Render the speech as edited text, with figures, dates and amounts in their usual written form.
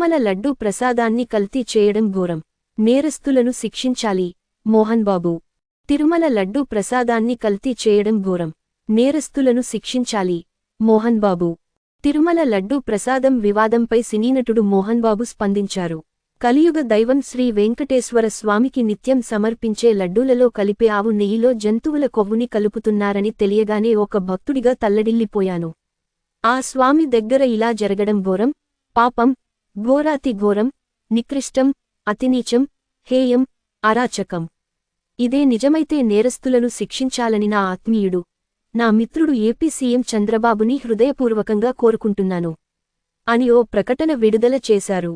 తిరుమల లడ్డూ ప్రసాదాన్ని కల్తీ చేయడం ఘోరం. నేరస్తులను శిక్షించాలి. మోహన్ బాబు. తిరుమల లడ్డూ ప్రసాదాన్ని కల్తీ చేయడం ఘోరం. నేరస్తులను శిక్షించాలి. మోహన్ బాబు. తిరుమల లడ్డూ ప్రసాదం వివాదంపై సినీనటుడు మోహన్ బాబు స్పందించారు. కలియుగ దైవం శ్రీ వెంకటేశ్వర స్వామికి నిత్యం సమర్పించే లడ్డూలలో కలిపే ఆవు నెయ్యిలో జంతువుల కొవ్వుని కలుపుతున్నారని తెలియగానే ఒక భక్తుడిగా తల్లడిల్లిపోయాను. ఆ స్వామి దగ్గర ఇలా జరగడం ఘోరం, పాపం, ఘోరాతి ఘోరం, నికృష్టం, అతినీచం, హేయం, అరాచకం. ఇదే నిజమైతే నేరస్తులను శిక్షించాలని నా ఆత్మీయుడు, నా మిత్రుడు ఏపీ సీఎం చంద్రబాబుని హృదయపూర్వకంగా కోరుకుంటున్నాను అని ఓ ప్రకటన విడుదల చేశారు.